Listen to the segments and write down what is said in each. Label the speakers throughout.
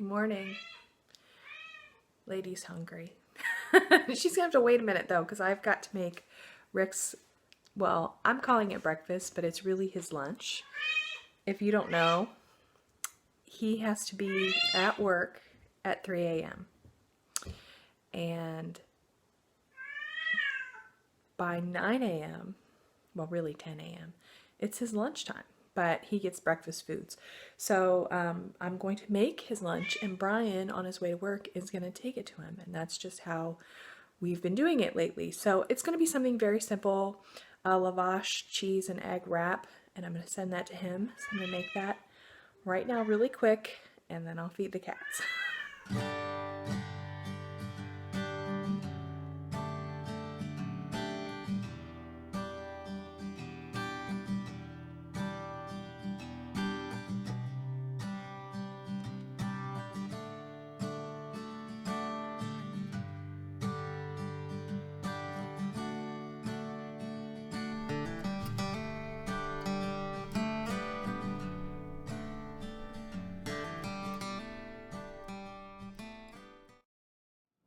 Speaker 1: Good morning. Lady's hungry. She's gonna have to wait a minute though, because I've got to make Rick's, well, I'm calling it breakfast, but it's really his lunch. If you don't know, he has to be at work at 3 a.m. And by 9 a.m., well, really 10 a.m., it's his lunchtime, but he gets breakfast foods. So I'm going to make his lunch, and Brian, on his way to work, is going to take it to him. And that's just how we've been doing it lately. So it's going to be something very simple, a lavash cheese and egg wrap, and I'm going to send that to him. So I'm going to make that right now really quick, and then I'll feed the cats.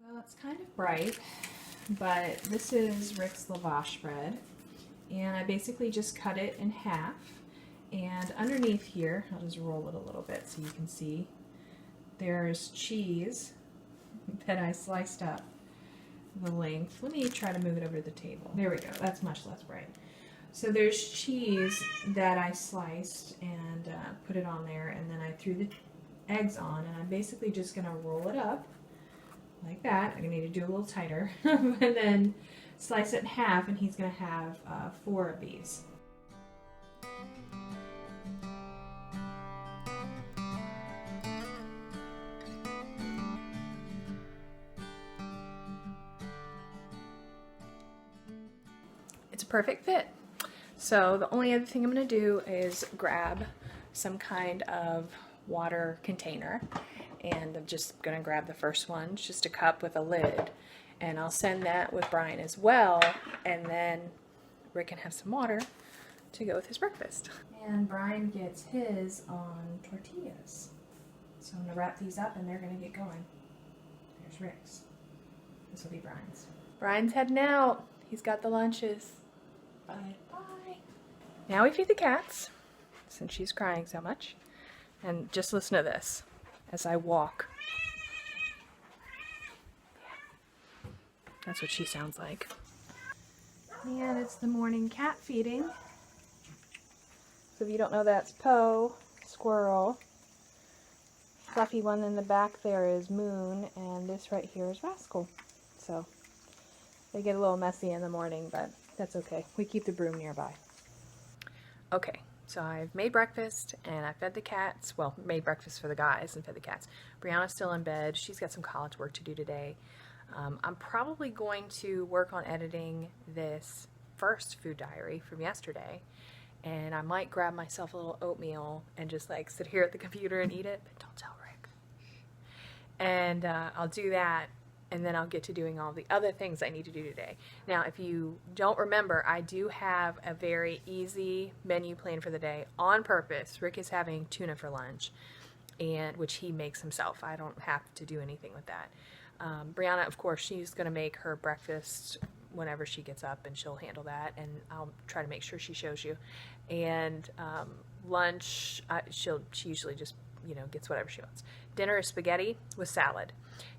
Speaker 1: Well, it's kind of bright, but this is Rick's lavash bread, and I basically just cut it in half, and underneath here, I'll just roll it a little bit so you can see, there's cheese that I sliced up the length. Let me try to move it over to the table. There we go, that's much less bright. So there's cheese that I sliced and put it on there, and then I threw the eggs on, and I'm basically just gonna roll it up like that. I need to do a little tighter and then slice it in half, and he's going to have 4 of these. It's a perfect fit. So the only other thing I'm going to do is grab some kind of water container, and I'm just going to grab the first one. It's just a cup with a lid, and I'll send that with Brian as well, and then Rick can have some water to go with his breakfast. And Brian gets his on tortillas. So I'm going to wrap these up, and they're going to get going. There's Rick's. This will be Brian's. Brian's heading out. He's got the lunches. Bye. Bye. Now we feed the cats, since she's crying so much. And just listen to this as I walk. Yeah. That's what she sounds like. And it's the morning cat feeding. So if you don't know, that's Poe, Squirrel. Fluffy one in the back there is Moon, and this right here is Rascal. So they get a little messy in the morning, but that's okay. We keep the broom nearby. Okay. So I've made breakfast, and I fed the cats. Well, made breakfast for the guys and fed the cats. Brianna's still in bed. She's got some college work to do today. I'm probably going to work on editing this first food diary from yesterday, and I might grab myself a little oatmeal and just like sit here at the computer and eat it, but don't tell Rick. And I'll do that, and then I'll get to doing all the other things I need to do today. Now, if you don't remember, I do have a very easy menu plan for the day on purpose. Rick is having tuna for lunch, and which he makes himself. I don't have to do anything with that. Brianna, of course, she's going to make her breakfast whenever she gets up, and she'll handle that, and I'll try to make sure she shows you. And lunch, she usually just, gets whatever she wants. Dinner is spaghetti with salad.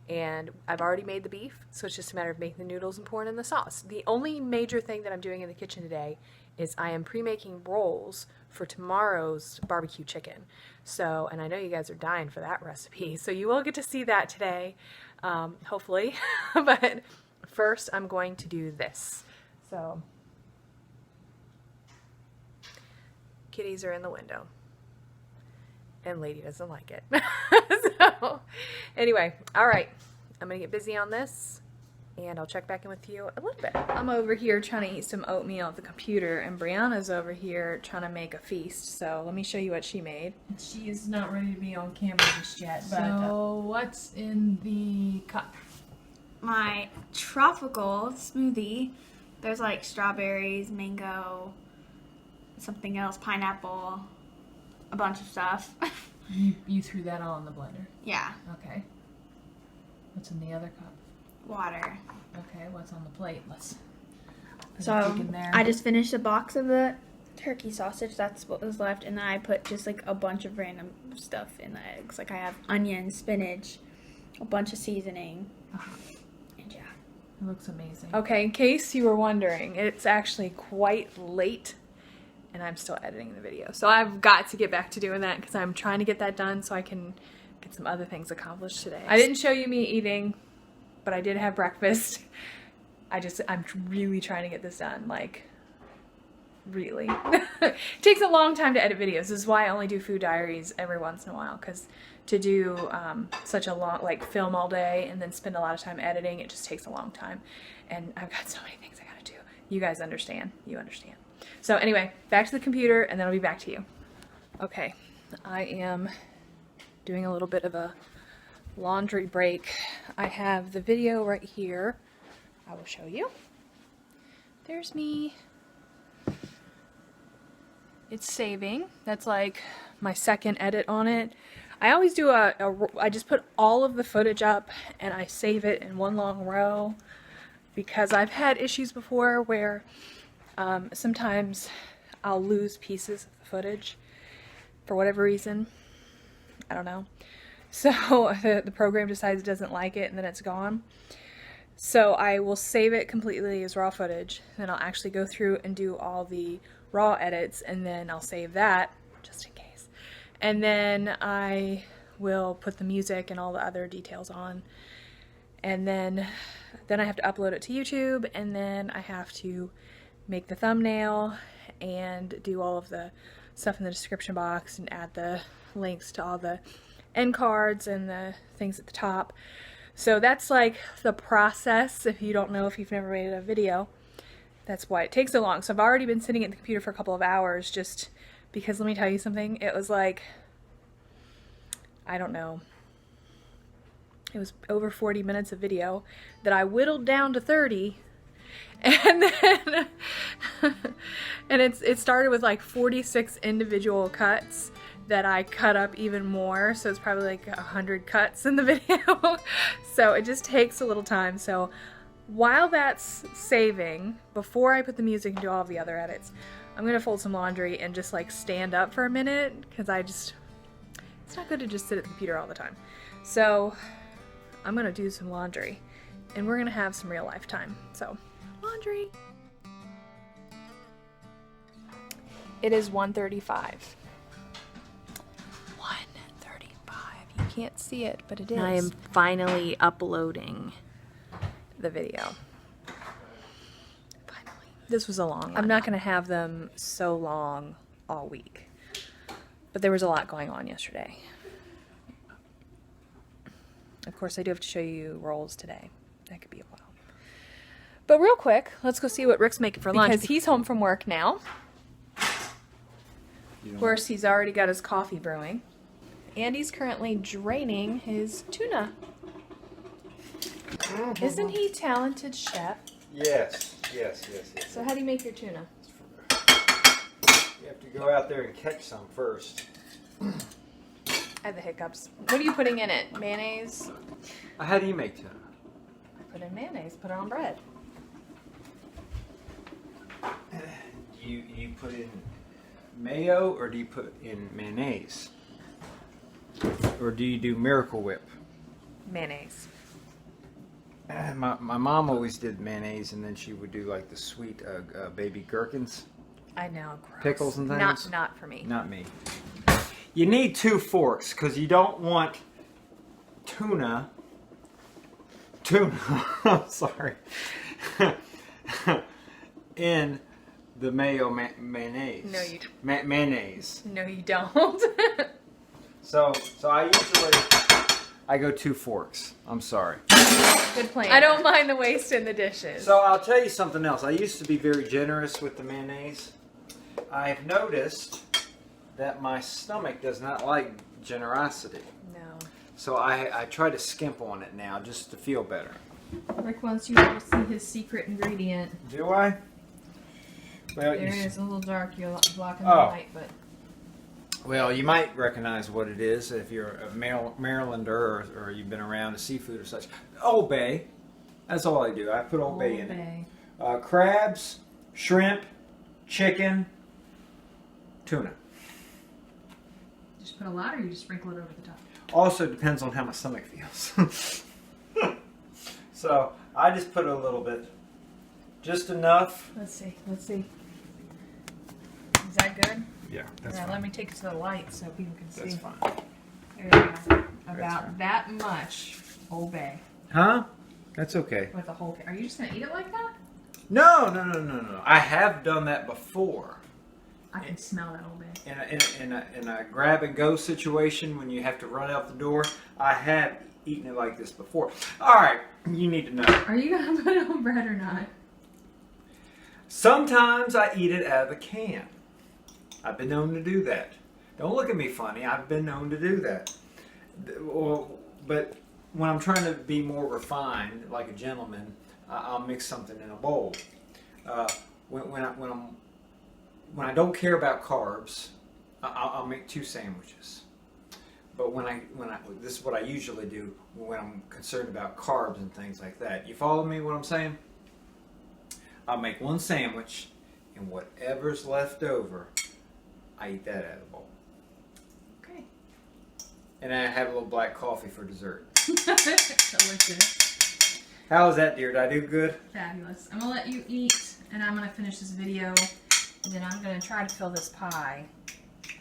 Speaker 1: And I've already made the beef, so it's just a matter of making the noodles and pouring in the sauce. The only major thing that I'm doing in the kitchen today is I am pre-making rolls for tomorrow's barbecue chicken. So, and I know you guys are dying for that recipe, so you will get to see that today, hopefully. But first I'm going to do this. So, kitties are in the window, and Lady doesn't like it. So, anyway, all right, I'm gonna get busy on this, and I'll check back in with you a little bit. I'm over here trying to eat some oatmeal at the computer, and Brianna's over here trying to make a feast. So let me show you what she made. She is not ready to be on camera just yet, but so what's in the cup?
Speaker 2: My tropical smoothie. There's like strawberries, mango, something else, pineapple, a bunch of stuff.
Speaker 1: You threw that all in the blender?
Speaker 2: Yeah.
Speaker 1: Okay. What's in the other cup?
Speaker 2: Water.
Speaker 1: Okay, what's on the plate? Let's
Speaker 2: So
Speaker 1: dig in there.
Speaker 2: I just finished a box of the turkey sausage. That's what was left, and then I put just like a bunch of random stuff in the eggs. Like I have onion, spinach, a bunch of seasoning, and yeah.
Speaker 1: It looks amazing. Okay, in case you were wondering, it's actually quite late, and I'm still editing the video. So I've got to get back to doing that because I'm trying to get that done so I can get some other things accomplished today. I didn't show you me eating, but I did have breakfast. I'm really trying to get this done, like, really. It takes a long time to edit videos. This is why I only do Food Diaries every once in a while, because to do such a long, like, film all day and then spend a lot of time editing, it just takes a long time. And I've got so many things I gotta do. You guys understand. You understand. So anyway, back to the computer, and then I'll be back to you. Okay, I am doing a little bit of a laundry break. I have the video right here. I will show you. There's me. It's saving. That's like my second edit on it. I always do I just put all of the footage up and I save it in one long row because I've had issues before where sometimes I'll lose pieces of the footage for whatever reason. I don't know. So the program decides it doesn't like it and then it's gone. So I will save it completely as raw footage, then I'll actually go through and do all the raw edits, and then I'll save that, just in case. And then I will put the music and all the other details on, and then I have to upload it to YouTube, and then I have to make the thumbnail and do all of the stuff in the description box and add the links to all the end cards and the things at the top. So that's like the process. If you don't know, if you've never made a video, that's why it takes so long. So I've already been sitting at the computer for a couple of hours just because, let me tell you something, it was like, I don't know, it was over 40 minutes of video that I whittled down to 30, and then and it started with like 46 individual cuts that I cut up even more, so it's probably like 100 cuts in the video. So it just takes a little time. So while that's saving, before I put the music and do all of the other edits, I'm gonna fold some laundry and just like stand up for a minute, because it's not good to just sit at the computer all the time. So I'm gonna do some laundry and we're gonna have some real life time. So laundry. It is 1:35. You can't see it, but it is. I am finally uploading the video. Finally. This was a long one. I'm not going to have them so long all week, but there was a lot going on yesterday. Of course, I do have to show you rolls today. That could be a while. But real quick, let's go see what Rick's making for lunch, because he's home from work now. Of course, he's already got his coffee brewing. And he's currently draining his tuna. Isn't he talented chef?
Speaker 3: Yes.
Speaker 1: So how do you make your tuna?
Speaker 3: You have to go out there and catch some first.
Speaker 1: I have the hiccups. What are you putting in it? Mayonnaise?
Speaker 3: How do you make tuna?
Speaker 1: Put in mayonnaise. Put it on bread.
Speaker 3: You put in mayo, or do you put in mayonnaise? Or do you do Miracle Whip?
Speaker 1: Mayonnaise.
Speaker 3: My mom always did mayonnaise, and then she would do like the sweet baby gherkins.
Speaker 1: I know. Gross.
Speaker 3: Pickles and things.
Speaker 1: Not for me.
Speaker 3: Not me. You need 2 forks because you don't want tuna. I'm sorry. In the mayo mayonnaise.
Speaker 1: No, you don't.
Speaker 3: Mayonnaise.
Speaker 1: No, you don't.
Speaker 3: So I go 2 forks. I'm sorry.
Speaker 1: Good plan. I don't mind the waste in the dishes.
Speaker 3: So I'll tell you something else. I used to be very generous with the mayonnaise. I've noticed that my stomach does not like generosity.
Speaker 1: No.
Speaker 3: So I try to skimp on it now just to feel better.
Speaker 1: Rick wants you to see his secret ingredient.
Speaker 3: Do I? Well,
Speaker 1: there it is, a little dark. You're blocking the light, but...
Speaker 3: Well, you might recognize what it is if you're a Marylander or you've been around to seafood or such. Old Bay. That's all I do. I put Old Bay in it. Crabs, shrimp, chicken, tuna.
Speaker 1: Just put a lot, or you just sprinkle it over the top?
Speaker 3: Also depends on how my stomach feels. So I just put a little bit. Just enough.
Speaker 1: Let's see. Is that good?
Speaker 3: Yeah, that's
Speaker 1: Alright,
Speaker 3: fine.
Speaker 1: let me take it to the light so people can see.
Speaker 3: That's fine.
Speaker 1: There you go. About
Speaker 3: fine.
Speaker 1: that much Old Bay
Speaker 3: Huh? That's okay.
Speaker 1: with a whole. Are you just gonna eat it like that?
Speaker 3: No. I have done that before.
Speaker 1: I can smell that Old Bay.
Speaker 3: In a grab and go situation when you have to run out the door, I have eaten it like this before. All right, you need to know.
Speaker 1: Are you gonna put it on bread or not?
Speaker 3: Sometimes I eat it out of the can. I've been known to do that. Don't look at me funny. I've been known to do that. But when I'm trying to be more refined, like a gentleman, I'll mix something in a bowl. When I don't care about carbs, I'll make 2 sandwiches. But this is what I usually do when I'm concerned about carbs and things like that. You follow me? What I'm saying? I'll make 1 sandwich, and whatever's left over, I eat that out of the bowl.
Speaker 1: Okay.
Speaker 3: And I have a little black coffee for dessert.
Speaker 1: Delicious.
Speaker 3: How is that, dear? Did I do good?
Speaker 1: Fabulous. I'm gonna let you eat, and I'm gonna finish this video, and then I'm gonna try to fill this pie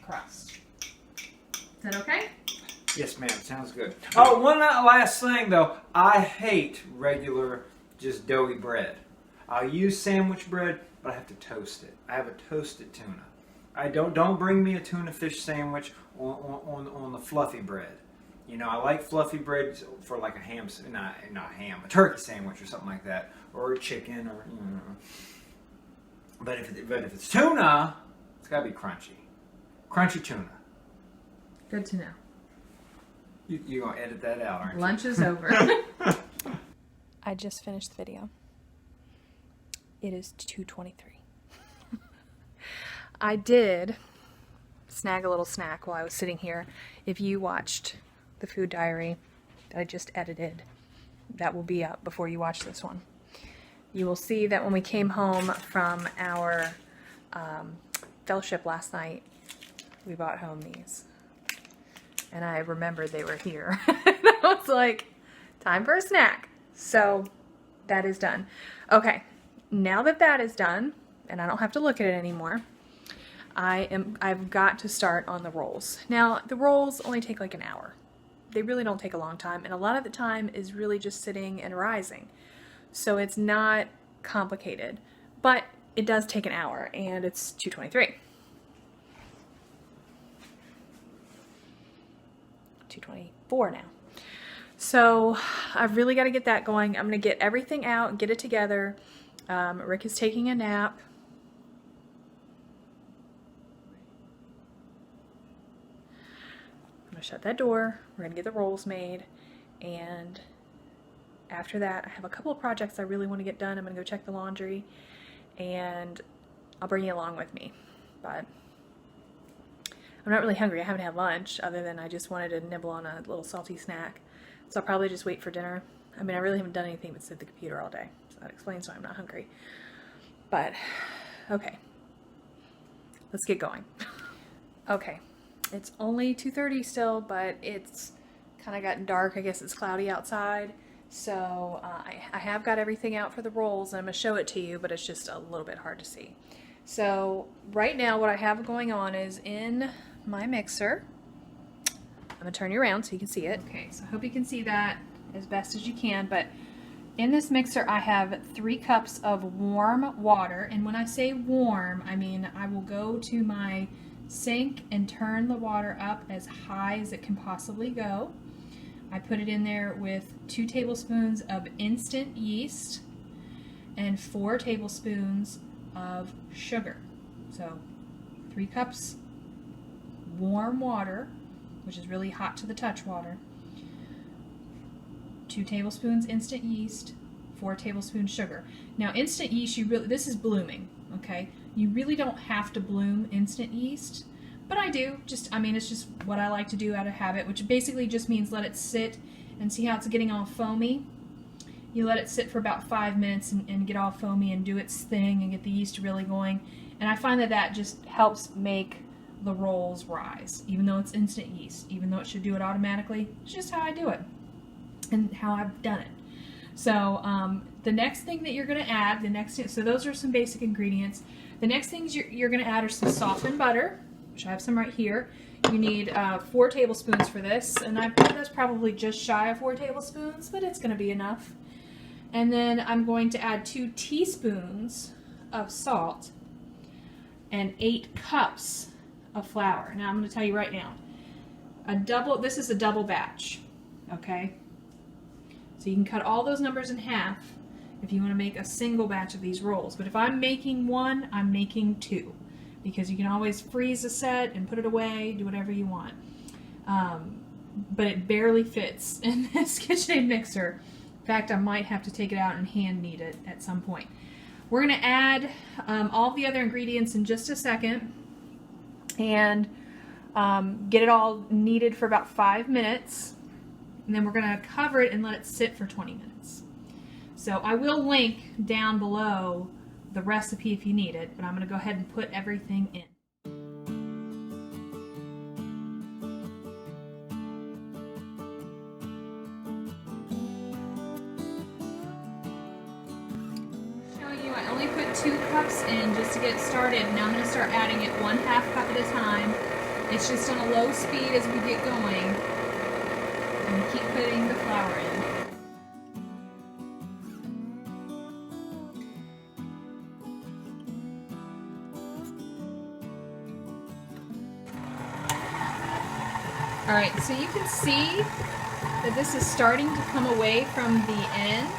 Speaker 1: crust. Is that okay?
Speaker 3: Yes, ma'am. Sounds good. Oh, one last thing, though. I hate regular, just doughy bread. I'll use sandwich bread, but I have to toast it. I have a toasted tuna. I don't bring me a tuna fish sandwich on the fluffy bread. You know, I like fluffy bread for like a ham, not ham, a turkey sandwich or something like that, or a chicken, or you know. But if it's tuna, it's got to be crunchy, crunchy tuna.
Speaker 1: Good to know.
Speaker 3: You're gonna edit that out, aren't you?
Speaker 1: Lunch is over.
Speaker 2: I just finished the video. It is 2:23.
Speaker 1: I did snag a little snack while I was sitting here. If you watched the Food Diary that I just edited, that will be up before you watch this one. You will see that when we came home from our fellowship last night, we brought home these. And I remembered they were here. And I was like, time for a snack. So that is done. Okay, now that is done, and I don't have to look at it anymore, I've got to start on the rolls. Now, the rolls only take like an hour. They really don't take a long time, and a lot of the time is really just sitting and rising. So it's not complicated, but it does take an hour, and it's 2:23. 2:24 now. So I've really got to get that going. I'm going to get everything out, get it together. Rick is taking a nap. I'm going to shut that door. We're going to get the rolls made. And after that, I have a couple of projects I really want to get done. I'm going to go check the laundry. And I'll bring you along with me. But I'm not really hungry. I haven't had lunch other than I just wanted to nibble on a little salty snack. So I'll probably just wait for dinner. I mean, I really haven't done anything but sit at the computer all day. So that explains why I'm not hungry. But, okay. Let's get going. Okay. It's only 2:30 still, but it's kind of gotten dark. I guess it's cloudy outside. So I have got everything out for the rolls, and I'm going to show it to you, but it's just a little bit hard to see. So right now what I have going on is in my mixer. I'm going to turn you around so you can see it. Okay, so I hope you can see that as best as you can, but in this mixer I have 3 cups of warm water, and when I say warm, I mean I will go to my sink and turn the water up as high as it can possibly go. I put it in there with 2 tablespoons of instant yeast and 4 tablespoons of sugar. So 3 cups warm water, which is really hot to the touch water, 2 tablespoons instant yeast, 4 tablespoons sugar. Now instant yeast, this is blooming, okay? You really don't have to bloom instant yeast, But I do, I mean, it's just what I like to do out of habit, which basically just means let it sit and see how it's getting all foamy. You let it sit for about 5 minutes and get all foamy and do its thing and get the yeast really going. And I find that that just helps make the rolls rise, even though it's instant yeast, even though it should do it automatically. It's just how I do it and how I've done it. So the next thing that you're going to add, so those are some basic ingredients. The next things you're going to add are some softened butter, which I have some right here. You need 4 tablespoons for this, and that's probably just shy of 4 tablespoons, but it's going to be enough. And then I'm going to add 2 teaspoons of salt and 8 cups of flour. Now I'm going to tell you right now, this is a double batch, okay? So you can cut all those numbers in half if you want to make a single batch of these rolls. But if I'm making one, I'm making 2, because you can always freeze a set and put it away, do whatever you want. But it barely fits in this KitchenAid mixer. In fact, I might have to take it out and hand knead it at some point. We're going to add all the other ingredients in just a second and get it all kneaded for about 5 minutes. And then we're going to cover it and let it sit for 20 minutes. So I will link down below the recipe if you need it, but I'm going to go ahead and put everything in. I only put 2 cups in just to get started. Now I'm going to start adding it 1/2 cup at a time. It's just on a low speed as we get going. And keep putting the flour in. Alright, so you can see that this is starting to come away from the ends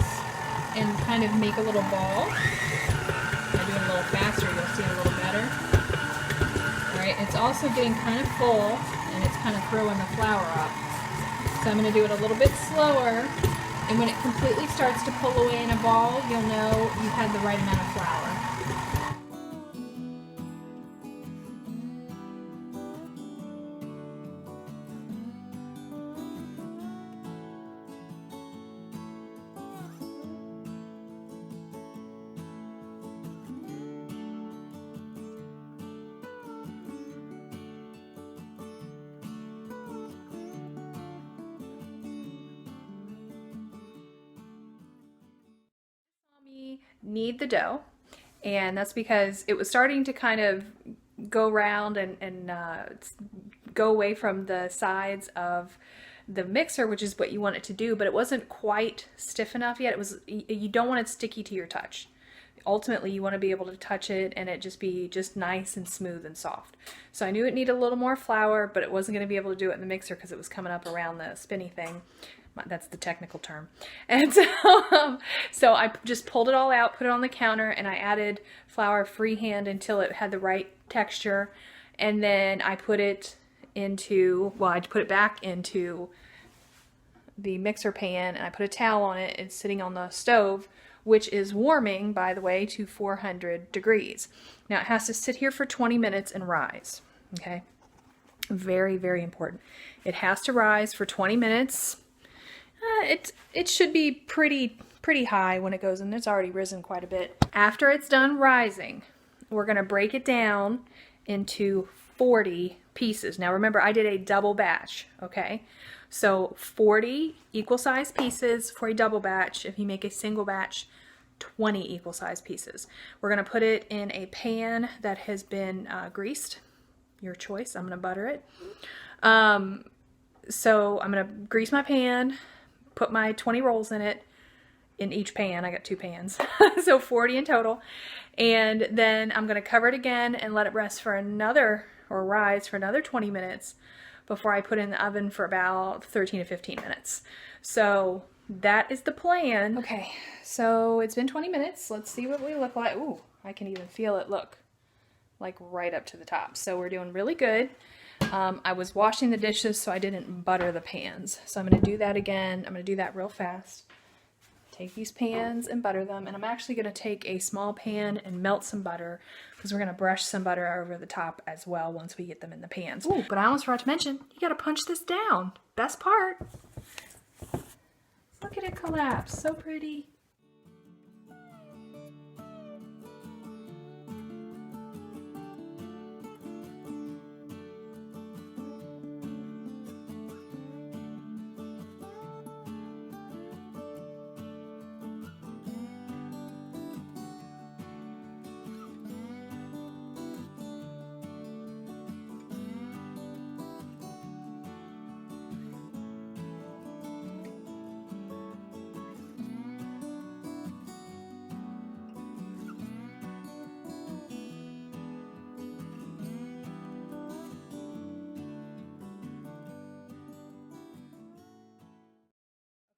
Speaker 1: and kind of make a little ball. If I do it a little faster, you'll see it a little better. Alright, it's also getting kind of full and it's kind of throwing the flour up. So I'm going to do it a little bit slower, and when it completely starts to pull away in a ball, you'll know you've had the right amount of flour. Knead the dough, and that's because it was starting to kind of go around and go away from the sides of the mixer, which is what you want it to do, but it wasn't quite stiff enough yet. You don't want it sticky to your touch. Ultimately, you want to be able to touch it and it just be nice and smooth and soft. So I knew it needed a little more flour, but it wasn't going to be able to do it in the mixer because it was coming up around the spinny thing. That's the technical term. And so I just pulled it all out, put it on the counter, and I added flour freehand until it had the right texture. And then I put it back into the mixer pan, and I put a towel on it. It's sitting on the stove, which is warming, by the way, to 400 degrees. Now it has to sit here for 20 minutes and rise, okay? Very, very important. It has to rise for 20 minutes. It should be pretty high when it goes in. It's already risen quite a bit. After it's done rising, we're going to break it down into 40 pieces. Now remember, I did a double batch, okay? So 40 equal size pieces for a double batch. If you make a single batch, 20 equal size pieces. We're going to put it in a pan that has been greased. Your choice. I'm going to butter it. So I'm going to grease my pan, put my 20 rolls in it, in each pan. I got 2 pans, so 40 in total. And then I'm going to cover it again and let it rest for rise for another 20 minutes before I put it in the oven for about 13 to 15 minutes. So that is the plan. Okay, so it's been 20 minutes. Let's see what we look like. Ooh, I can even feel it, look, like right up to the top. So we're doing really good. I was washing the dishes, so I didn't butter the pans. So I'm going to do that again. I'm going to do that real fast. take these pans and butter them. And I'm actually going to take a small pan and melt some butter because we're going to brush some butter over the top as well once we get them in the pans. Ooh, but I almost forgot to mention, you got to punch this down. Best part. Look at it collapse. So pretty.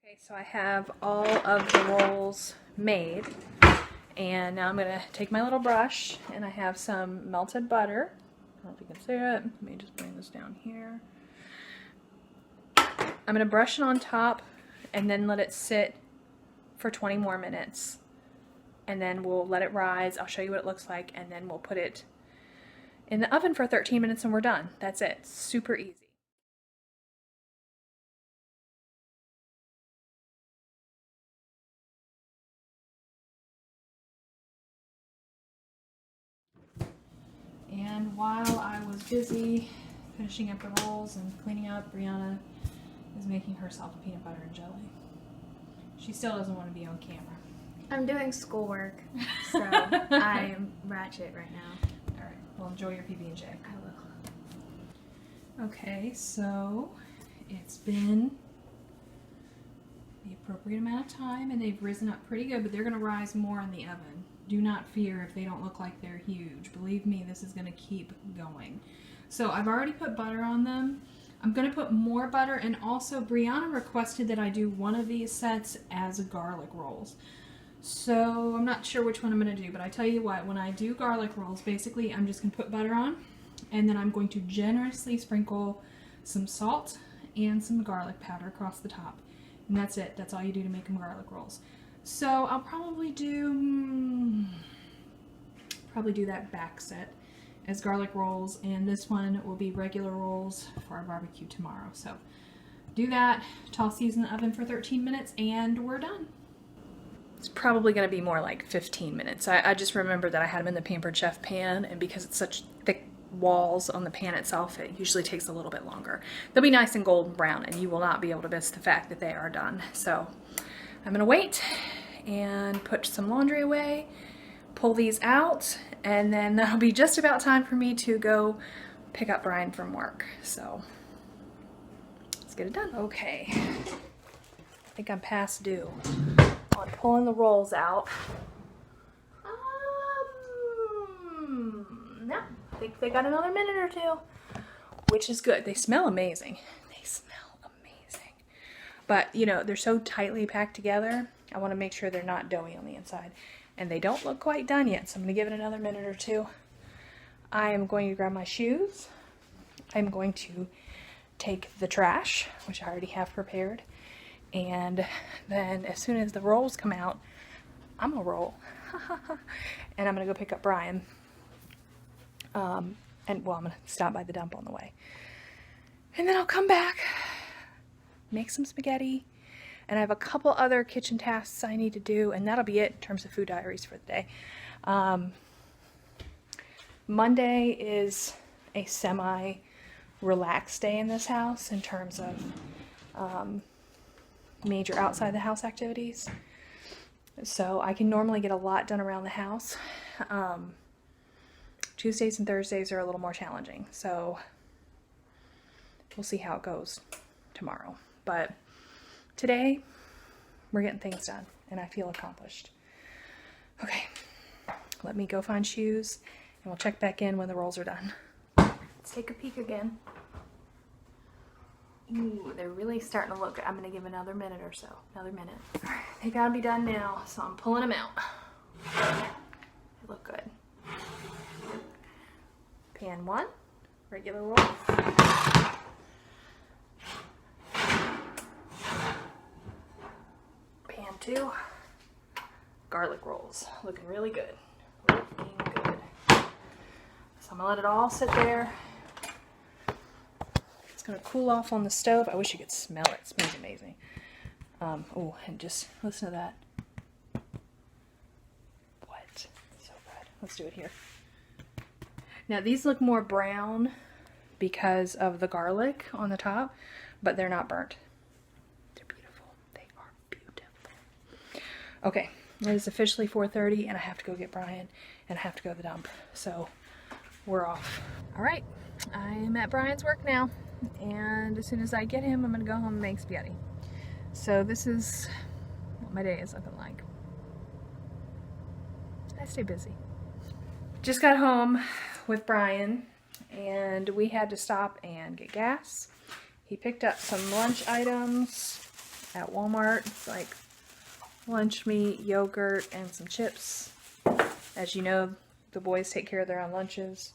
Speaker 1: Okay, so I have all of the rolls made, and now I'm going to take my little brush, and I have some melted butter. I don't know if you can see it. Let me just bring this down here. I'm going to brush it on top and then let it sit for 20 more minutes, and then we'll let it rise. I'll show you what it looks like, and then we'll put it in the oven for 13 minutes and we're done. That's it. Super easy. And while I was busy finishing up the rolls and cleaning up, Brianna is making herself a peanut butter and jelly. She still doesn't want to be on camera.
Speaker 2: I'm doing schoolwork, so I am ratchet right now.
Speaker 1: Alright, well enjoy your PB&J.
Speaker 2: I will.
Speaker 1: Okay, so it's been the appropriate amount of time and they've risen up pretty good, but they're going to rise more in the oven. Do not fear if they don't look like they're huge. Believe me, this is going to keep going. So I've already put butter on them. I'm going to put more butter, and also Brianna requested that I do one of these sets as garlic rolls. So I'm not sure which one I'm going to do, but I tell you what, when I do garlic rolls, basically I'm just going to put butter on, and then I'm going to generously sprinkle some salt and some garlic powder across the top. And that's it. That's all you do to make them garlic rolls. So I'll probably do that back set as garlic rolls, and this one will be regular rolls for our barbecue tomorrow. So do that, toss these in the oven for 13 minutes, and we're done. It's probably going to be more like 15 minutes. I just remembered that I had them in the Pampered Chef pan, and because it's such thick walls on the pan itself, it usually takes a little bit longer. They'll be nice and golden brown, and you will not be able to miss the fact that they are done. So I'm going to wait and put some laundry away, pull these out, and then that'll be just about time for me to go pick up Brian from work. So let's get it done. Okay, I think I'm past due on pulling the rolls out. No, I think they got another minute or two, which is good. They smell amazing. They smell amazing. But, you know, they're so tightly packed together, I want to make sure they're not doughy on the inside. And they don't look quite done yet, so I'm going to give it another minute or two. I am going to grab my shoes. I'm going to take the trash, which I already have prepared. And then as soon as the rolls come out, I'm going to roll. And I'm going to go pick up Brian. I'm going to stop by the dump on the way. And then I'll come back, make some spaghetti, and I have a couple other kitchen tasks I need to do, and that'll be it in terms of Food Diaries for the day. Monday is a semi-relaxed day in this house in terms of major outside the house activities. So I can normally get a lot done around the house. Tuesdays and Thursdays are a little more challenging, so we'll see how it goes tomorrow. But today, we're getting things done, and I feel accomplished. Okay, let me go find shoes, and we'll check back in when the rolls are done. Let's take a peek again. Ooh, they're really starting to look good. I'm going to give another minute or so. Another minute. All right, they got to be done now, so I'm pulling them out. They look good. Pan 1, regular rolls. Pan 2. too. Garlic rolls, looking really good. Looking good. So I'm gonna let it all sit there. It's gonna cool off on the stove. I wish you could smell it. It smells amazing. Oh, and just listen to that. What? So good. Let's do it here. Now these look more brown because of the garlic on the top, but they're not burnt. They're beautiful. They are beautiful. Okay, it is officially 4:30 and I have to go get Brian and I have to go to the dump. So we're off. All right, I'm at Brian's work now, and as soon as I get him, I'm gonna go home and make spaghetti. So this is what my day is looking like. I stay busy. Just got home with Brian and we had to stop and get gas. He picked up some lunch items at Walmart. It's like lunch meat, yogurt, and some chips. As you know, the boys take care of their own lunches.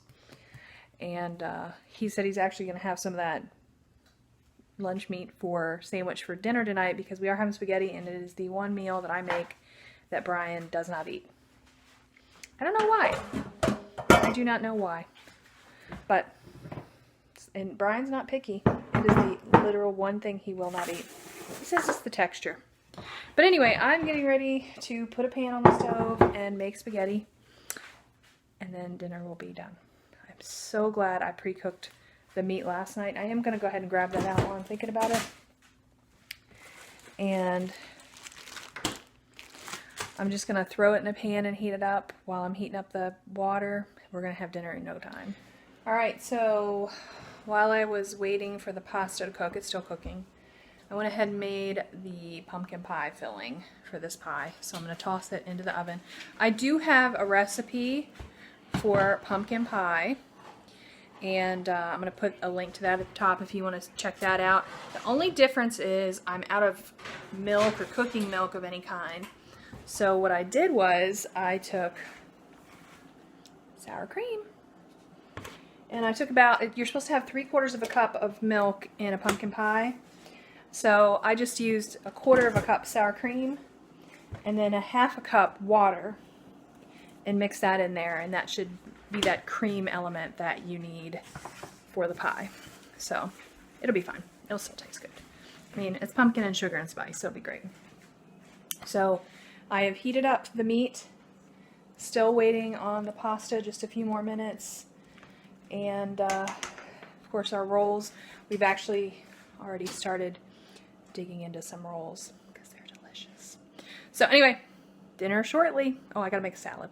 Speaker 1: And he said he's actually going to have some of that lunch meat for sandwich for dinner tonight because we are having spaghetti and it is the one meal that I make that Brian does not eat. I don't know why. I do not know why. But, and Brian's not picky. It is the literal one thing he will not eat. He says it's the texture. But anyway, I'm getting ready to put a pan on the stove and make spaghetti. And then dinner will be done. I'm so glad I pre-cooked the meat last night. I am going to go ahead and grab that out while I'm thinking about it. And I'm just going to throw it in a pan and heat it up while I'm heating up the water. We're going to have dinner in no time. Alright, so while I was waiting for the pasta to cook, it's still cooking, I went ahead and made the pumpkin pie filling for this pie. So I'm going to toss it into the oven. I do have a recipe for pumpkin pie. And I'm going to put a link to that at the top if you want to check that out. The only difference is I'm out of milk or cooking milk of any kind. So what I did was I took sour cream. And I took about, you're supposed to have 3/4 of a cup of milk in a pumpkin pie. So I just used 1/4 cup sour cream and then 1/2 cup water and mix that in there, and that should be that cream element that you need for the pie. So it'll be fine. It'll still taste good. I mean, it's pumpkin and sugar and spice, so it'll be great. So I have heated up the meat, still waiting on the pasta, just a few more minutes. And of course our rolls, we've actually already started digging into some rolls because they're delicious. So anyway, dinner shortly. Oh, I gotta make a salad.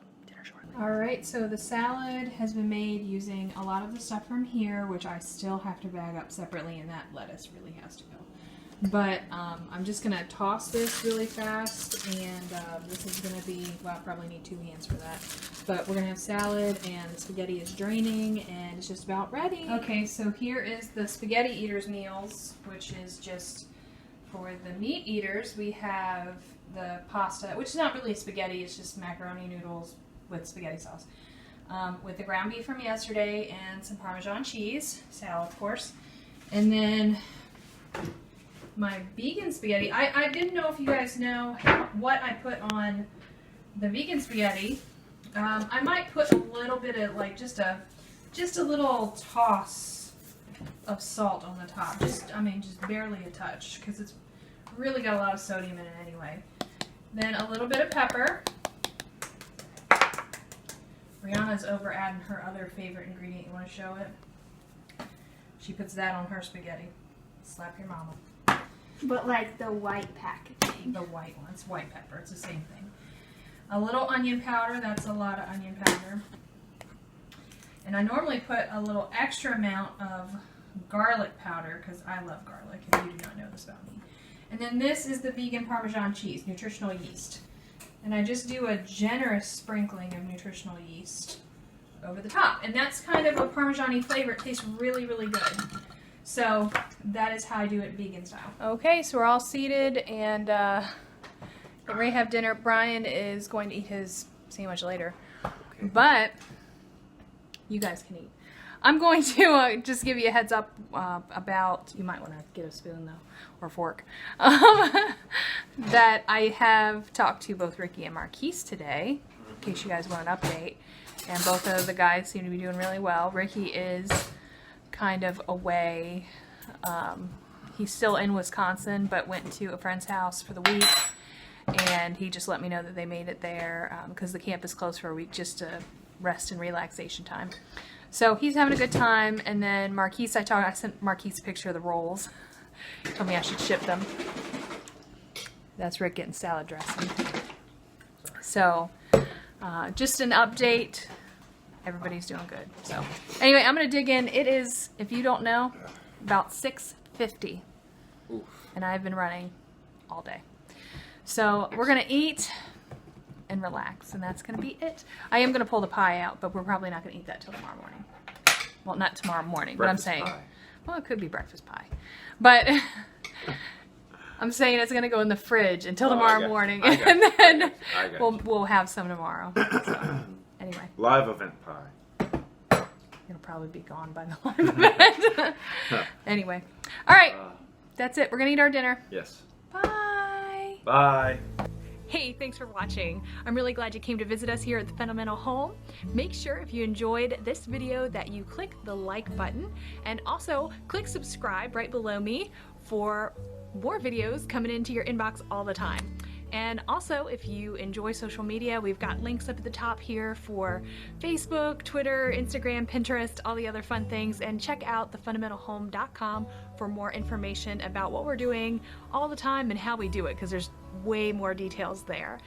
Speaker 1: Alright, so the salad has been made using a lot of the stuff from here, which I still have to bag up separately, and that lettuce really has to go. But I'm just going to toss this really fast, and this is going to be, well, I probably need 2 hands for that. But we're going to have salad, and the spaghetti is draining, and it's just about ready. Okay, so here is the spaghetti eaters meals, which is just for the meat eaters. We have the pasta, which is not really spaghetti, it's just macaroni noodles with spaghetti sauce, with the ground beef from yesterday and some Parmesan cheese, salad of course, and then my vegan spaghetti. I didn't know if you guys know what I put on the vegan spaghetti. I might put a little bit of like just a little toss of salt on the top, just barely a touch, because it's really got a lot of sodium in it anyway. Then a little bit of pepper. Brianna's over adding her other favorite ingredient. You want to show it? She puts that on her spaghetti. Slap your mama.
Speaker 2: But like the white packaging.
Speaker 1: The white one. It's white pepper. It's the same thing. A little onion powder. That's a lot of onion powder. And I normally put a little extra amount of garlic powder because I love garlic, if you do not know this about me. And then this is the vegan Parmesan cheese, nutritional yeast. And I just do a generous sprinkling of nutritional yeast over the top. And that's kind of a Parmesan-y flavor. It tastes really, really good. So that is how I do it vegan style. Okay, so we're all seated and getting ready to have dinner. Brian is going to eat his sandwich later. Okay. But you guys can eat. I'm going to just give you a heads up about, you might want to get a spoon though, or a fork, that I have talked to both Ricky and Marquise today, in case you guys want an update. And both of the guys seem to be doing really well. Ricky is kind of away. He's still in Wisconsin, but went to a friend's house for the week. And he just let me know that they made it there because the camp is closed for a week, just to rest and relaxation time. So he's having a good time. And then Marquise, I sent Marquise a picture of the rolls. He told me I should ship them. That's Rick getting salad dressing. So just an update. Everybody's doing good. So anyway, I'm going to dig in. It is, if you don't know, about 6:50.
Speaker 3: Oof.
Speaker 1: And I've been running all day. So we're going to eat and relax, and that's going to be it. I am going to pull the pie out, but we're probably not going to eat that till tomorrow morning. Well, not tomorrow morning,
Speaker 3: Breakfast
Speaker 1: but I'm saying,
Speaker 3: pie.
Speaker 1: well, it could be breakfast pie. But I'm saying it's going to go in the fridge until tomorrow morning, and then we'll have some tomorrow. So, anyway.
Speaker 4: Live event pie.
Speaker 1: It'll probably be gone by the live event. Anyway. All right. That's it. We're going to eat our dinner.
Speaker 4: Yes.
Speaker 1: Bye.
Speaker 4: Bye.
Speaker 1: Hey, thanks for watching. I'm really glad you came to visit us here at the Fundamental Home. Make sure if you enjoyed this video that you click the like button, and also click subscribe right below me for more videos coming into your inbox all the time. And also, if you enjoy social media, we've got links up at the top here for Facebook, Twitter, Instagram, Pinterest, all the other fun things. And check out thefundamentalhome.com for more information about what we're doing all the time and how we do it, because there's way more details there.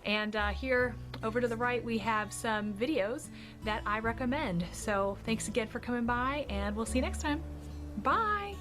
Speaker 1: And here over to the right, we have some videos that I recommend. So thanks again for coming by, and we'll see you next time. Bye!